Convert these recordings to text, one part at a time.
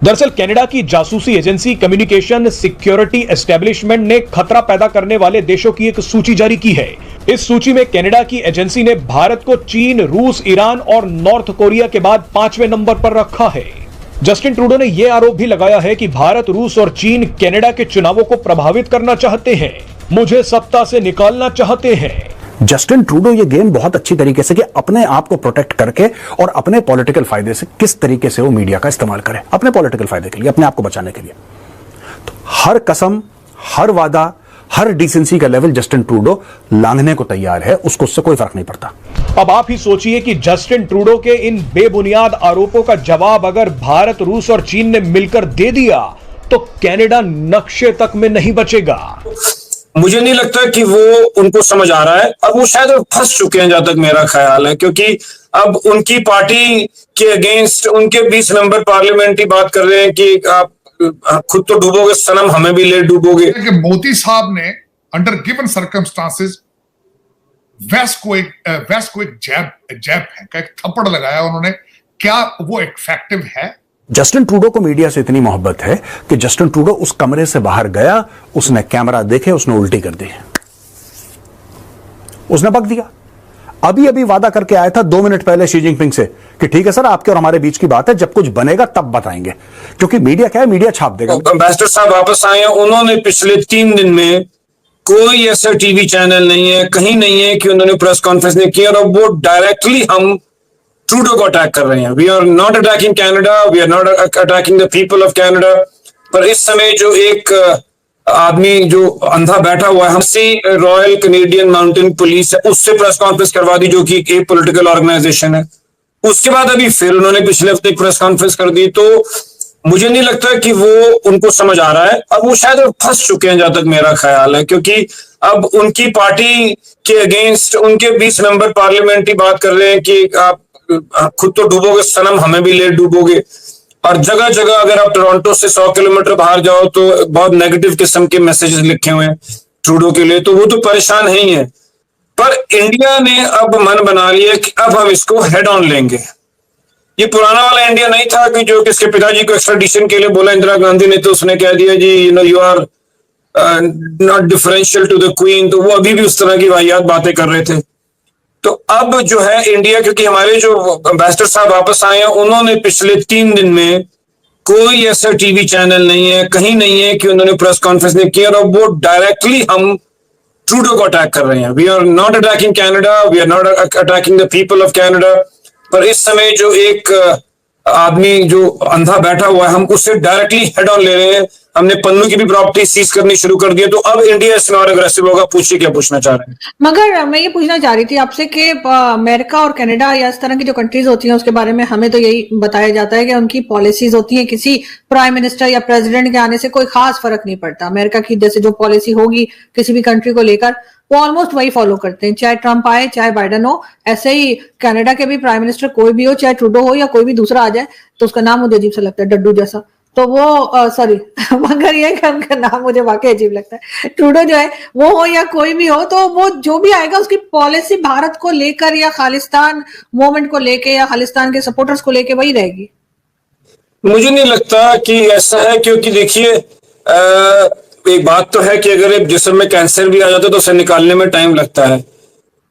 दरअसल कनाडा की जासूसी एजेंसी कम्युनिकेशन सिक्योरिटी एस्टेब्लिशमेंट ने खतरा पैदा करने वाले देशों की एक सूची जारी की है। इस सूची में कनाडा की एजेंसी ने भारत को चीन, रूस, ईरान और नॉर्थ कोरिया के बाद 5वें नंबर पर रखा है। जस्टिन ट्रूडो ने यह आरोप भी लगाया है कि भारत, रूस और चीन कनाडा के चुनावों को प्रभावित करना चाहते हैं, मुझे सत्ता से निकालना चाहते हैं। जस्टिन ट्रूडो ये गेम बहुत अच्छी तरीके से कि अपने आप को प्रोटेक्ट करके और अपने पॉलिटिकल फायदे से किस तरीके से वो मीडिया का इस्तेमाल करे अपने पॉलिटिकल फायदे के लिए, अपने आप को बचाने के लिए। तो हर कसम, हर वादा, हर डिसेंसी का लेवल जस्टिन ट्रूडो लांघने को तैयार है, उसको उससे कोई फर्क नहीं पड़ता। अब आप ही सोचिए कि जस्टिन ट्रूडो के इन बेबुनियाद आरोपों का जवाब अगर भारत, रूस और चीन ने मिलकर दे दिया तो कनाडा नक्शे तक में नहीं बचेगा। मुझे नहीं लगता कि वो उनको समझ आ रहा है। अब वो शायद फंस चुके हैं, जहां तक मेरा ख्याल है, क्योंकि अब उनकी पार्टी के अगेंस्ट उनके 20 मेंबर पार्लियामेंट की बात कर रहे हैं कि आप खुद तो डूबोगे सनम, हमें भी ले डूबोगे। कि मोदी साहब ने अंडर गिवन सर्कमस्टांसेस वेस्ट को एक जैब फेंका, एक थप्पड़ लगाया उन्होंने। क्या वो इफेक्टिव है? जस्टिन ट्रूडो को मीडिया से इतनी मोहब्बत है कि जस्टिन ट्रूडो उस कमरे से बाहर गया, उसने कैमरा देखे, उसने उल्टी कर दी, उसने बक दिया। अभी वादा करके आया था 2 मिनट पहले शी जिनपिंग से कि ठीक है सर, आपके और हमारे बीच की बात है, जब कुछ बनेगा तब बताएंगे, क्योंकि मीडिया क्या है, मीडिया छाप देगा। एम्बेसडर साहब वापस आए हैं, उन्होंने पिछले 3 दिन में कोई ऐसा टीवी चैनल नहीं है, कहीं नहीं है कि उन्होंने प्रेस कॉन्फ्रेंस नहीं की और वो डायरेक्टली हम ट्रूडो को अटैक कर रहे हैं। We are not attacking Canada, we are not attacking the people of Canada. पर इस समय जो एक आदमी जो अंधा बैठा हुआ है, हमसे रॉयल कैनेडियन माउंटेन पुलिस है, उससे प्रेस कॉन्फ्रेंस करवा दी, जो कि एक पॉलिटिकल ऑर्गेनाइजेशन है। उसके बाद अभी फिर उन्होंने पिछले हफ्ते प्रेस कॉन्फ्रेंस कर दी। तो मुझे नहीं लगता कि वो उनको समझ आ रहा है। अब वो शायद फंस चुके हैं, जहां तक मेरा ख्याल है, क्योंकि अब उनकी पार्टी के अगेंस्ट उनके 20 मेंबर पार्लियामेंट की बात कर रहे हैं कि आप खुद तो डूबोगे सनम, हमें भी ले डूबोगे। और जगह जगह अगर आप टोरंटो से 100 किलोमीटर बाहर जाओ तो बहुत नेगेटिव किस्म के मैसेजेस लिखे हुए हैं ट्रूडो के लिए, तो वो तो परेशान ही है। पर इंडिया ने अब मन बना लिया कि अब हम इसको हेड ऑन लेंगे। ये पुराना वाला इंडिया नहीं था कि जो किसके पिताजी को एक्स्ट्राडिशन के लिए बोला इंदिरा गांधी ने, तो उसने कह दिया जी you are not differential to the queen. तो वो अभी भी उस तरह की वाहियात बातें कर रहे थे। तो अब जो है इंडिया, क्योंकि हमारे जो एम्बेसडर साहब वापस आए हैं, उन्होंने पिछले 3 दिन में कोई ऐसा टीवी चैनल नहीं है, कहीं नहीं है कि उन्होंने प्रेस कॉन्फ्रेंस नहीं की और वो डायरेक्टली हम ट्रूडो को अटैक कर रहे हैं। We are not attacking Canada, we are not attacking the people of Canada. पर इस समय जो एक आदमी जो अंधा बैठा हुआ है, हम उससे डायरेक्टली हेड ऑन ले रहे हैं। हमने पन्नू की भी प्रॉपर्टी सीज करनी शुरू कर दी है। तो अब इंडिया इसमें और अग्रेसिव होगा। पूछिए क्या पूछना चाह रहे हैं। मगर मैं ये पूछना चाह रही थी आपसे कि अमेरिका और कनाडा या इस तरह की जो कंट्रीज होती हैं उसके बारे में हमें तो यही बताया जाता है कि उनकी पॉलिसीज होती हैं, किसी प्राइम मिनिस्टर या प्रेसिडेंट के आने से कोई खास फर्क नहीं पड़ता। अमेरिका की जैसे जो पॉलिसी होगी किसी भी कंट्री को लेकर, वो ऑलमोस्ट वही फॉलो करते हैं, चाहे ट्रंप आए चाहे बाइडन हो। ऐसे ही कनाडा के भी प्राइम मिनिस्टर कोई भी हो, चाहे ट्रूडो हो या कोई भी दूसरा आ जाए, तो उसका नाम मुझे अजीब सा लगता है, डड्डू जैसा। तो वो सॉरी मगर ये कि उनका नाम मुझे वाकई अजीब लगता है। ट्रूडो जो है वो हो या कोई भी हो, तो वो जो भी आएगा उसकी पॉलिसी भारत को लेकर या खालिस्तान मूवमेंट को लेकर या खालिस्तान के सपोर्टर्स को लेकर वही रहेगी। मुझे नहीं लगता कि ऐसा है, क्योंकि देखिए एक बात तो है कि अगर जिस्म में कैंसर भी आ जाता है तो उसे निकालने में टाइम लगता है।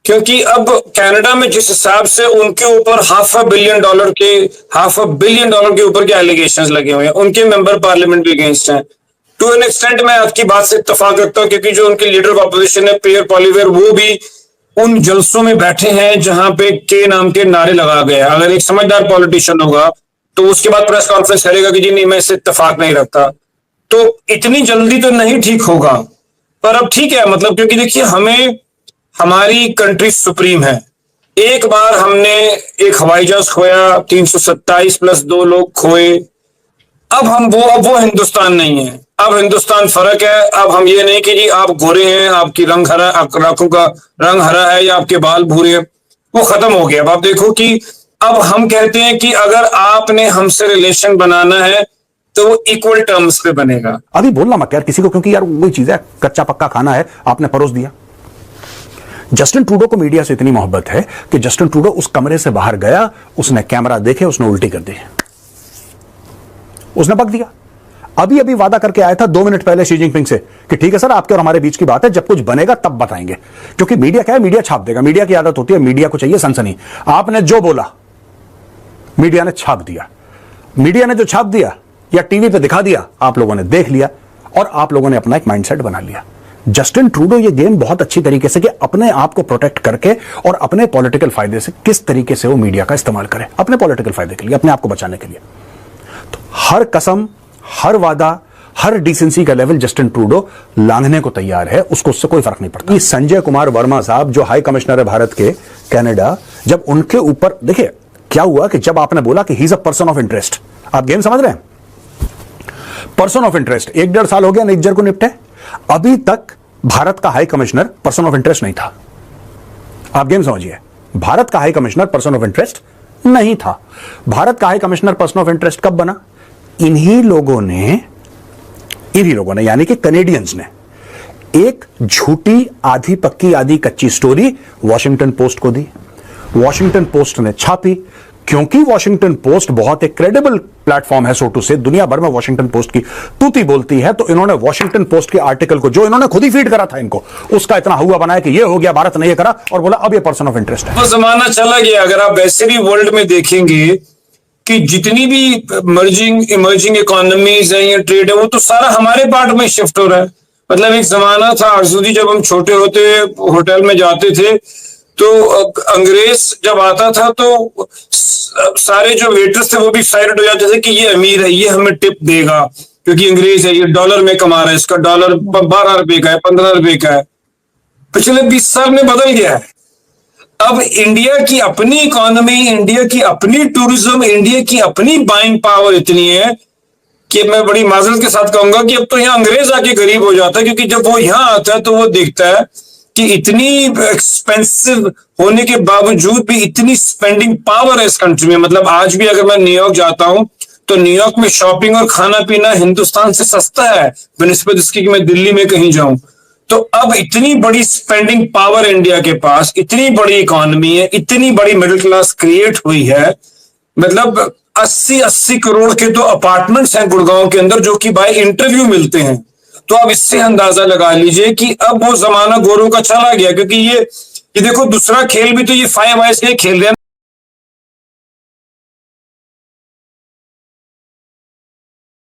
क्योंकि अब कनाडा में जिस हिसाब से उनके ऊपर $500 बिलियन के ऊपर के एलिगेशंस लगे हुए हैं, उनके मेंबर पार्लियामेंट भी अगेंस्ट हैं। टू एन एक्सटेंट मैं आपकी बात से इत्तेफाक रखता हूं, क्योंकि जो उनके लीडर ऑफ अपोजिशन है पियर पॉलिवेयर, वो भी उन जलसों में बैठे हैं जहां पे के नाम के नारे लगा गए। अगर एक समझदार पॉलिटिशियन होगा तो उसके बाद प्रेस कॉन्फ्रेंस करेगा कि जी नहीं, मैं इससे इत्तेफाक नहीं रखता। तो इतनी जल्दी तो नहीं ठीक होगा, पर अब ठीक है, मतलब क्योंकि देखिए हमें, हमारी कंट्री सुप्रीम है। एक बार हमने एक हवाई जहाज खोया, 327 प्लस 2 लोग खोए। अब वो हिंदुस्तान नहीं है। अब हिंदुस्तान फर्क है। अब हम ये नहीं कि जी आप गोरे हैं, आपकी रंग हरा, आपकी आंखों का रंग हरा है या आपके बाल भूरे हैं, वो खत्म हो गया। अब आप देखो कि अब हम कहते हैं कि अगर आपने हमसे रिलेशन बनाना है तो वो इक्वल टर्म्स पे बनेगा। अभी बोलना मत यार किसी को, क्योंकि यार वही चीज है, कच्चा पक्का खाना है, आपने परोस दिया। जस्टिन ट्रूडो को मीडिया से इतनी मोहब्बत है कि जस्टिन ट्रूडो उस कमरे से बाहर गया, उसने कैमरा देखे, उसने उल्टी कर दी, उसने बक दिया। अभी अभी वादा करके आया था 2 मिनट पहले शी जिनपिंग से कि ठीक है सर, आपके और हमारे बीच की बात है, जब कुछ बनेगा तब बताएंगे। क्योंकि मीडिया क्या है, मीडिया छाप देगा। मीडिया की आदत होती है, मीडिया को चाहिए सनसनी। आपने जो बोला मीडिया ने छाप दिया। मीडिया ने जो छाप दिया या टीवी पे दिखा दिया, आप लोगों ने देख लिया और आप लोगों ने अपना एक माइंडसेट बना लिया। जस्टिन ट्रूडो ये गेम बहुत अच्छी तरीके से कि अपने आप को प्रोटेक्ट करके और अपने पॉलिटिकल फायदे से किस तरीके से वो मीडिया का इस्तेमाल करे, अपने पॉलिटिकल फायदे के लिए, अपने आप को बचाने के लिए। तो हर कसम, हर वादा, हर डिसेंसी का लेवल जस्टिन ट्रूडो लांघने को तैयार है। उसको उससे कोई फर्क नहीं पड़ता। ये संजय कुमार वर्मा साहब जो हाई कमिश्नर है भारत के कनाडा, जब उनके ऊपर देखिए क्या हुआ कि जब आपने बोला कि he is a person of interest, आप गेम समझ रहे हैं? पर्सन ऑफ इंटरेस्ट 1-1.5 साल हो गया निज्जर को निपटे, अभी तक भारत का high commissioner person of interest नहीं था। आप गेम समझिए, भारत का high commissioner person of interest नहीं था। भारत का high commissioner person of interest कब बना? इन्हीं लोगों ने यानी कि कनेडियंस ने एक झूठी, आधी पक्की आधी कच्ची स्टोरी वॉशिंगटन पोस्ट को दी। वॉशिंगटन पोस्ट ने छापी, क्योंकि वॉशिंगटन पोस्ट बहुत एक क्रेडिबल प्लेटफॉर्म है, सो टू से दुनिया भर में वॉशिंगटन पोस्ट की तूती बोलती है। तो इन्होंने वॉशिंगटन पोस्ट के आर्टिकल को, जो इन्होंने खुद ही फीड करा था इनको, उसका इतना हुआ बनाया कि ये हो गया, भारत ने ये करा, और बोला अब ये पर्सन ऑफ इंटरेस्ट है। वो जमाना चला गया। अगर आप वैसे भी वर्ल्ड में देखेंगे कि जितनी भी इमर्जिंग इकोनॉमीज है या ट्रेड है, वो तो सारा हमारे पार्ट में शिफ्ट हो रहा है। मतलब एक जमाना था आरजूदी, जब हम छोटे होते होटल में जाते थे तो अंग्रेज जब आता था तो सारे जो वेटर्स थे वो भी एक्साइटेड हो जाते थे कि ये अमीर है, ये हमें टिप देगा, क्योंकि अंग्रेज है, ये डॉलर में कमा रहा है, इसका डॉलर 12 रुपए का है, 15 रुपए का है। पिछले 20 साल में बदल गया है। अब इंडिया की अपनी इकोनॉमी, इंडिया की अपनी टूरिज्म, इंडिया की अपनी बाइंग पावर इतनी है कि मैं बड़ी माजरत के साथ कहूंगा कि अब तो यहाँ अंग्रेज आके गरीब हो जाता है, क्योंकि जब वो यहाँ आता है तो वो देखता है कि इतनी एक्सपेंसिव होने के बावजूद भी इतनी स्पेंडिंग पावर है इस कंट्री में। मतलब आज भी अगर मैं न्यूयॉर्क जाता हूं तो न्यूयॉर्क में शॉपिंग और खाना पीना हिंदुस्तान से सस्ता है बनिस्बत इसकी कि मैं दिल्ली में कहीं जाऊं। तो अब इतनी बड़ी स्पेंडिंग पावर इंडिया के पास, इतनी बड़ी इकोनॉमी है, इतनी बड़ी मिडिल क्लास क्रिएट हुई है। मतलब 80-80 करोड़ के तो अपार्टमेंट्स हैं गुड़गांव के अंदर, जो कि बाय इंटरव्यू मिलते हैं। तो आप इससे अंदाजा लगा लीजिए कि अब वो जमाना गोरों का चला गया। क्योंकि ये देखो, दूसरा खेल भी तो ये 5 आवर्स के खेल रहे हैं।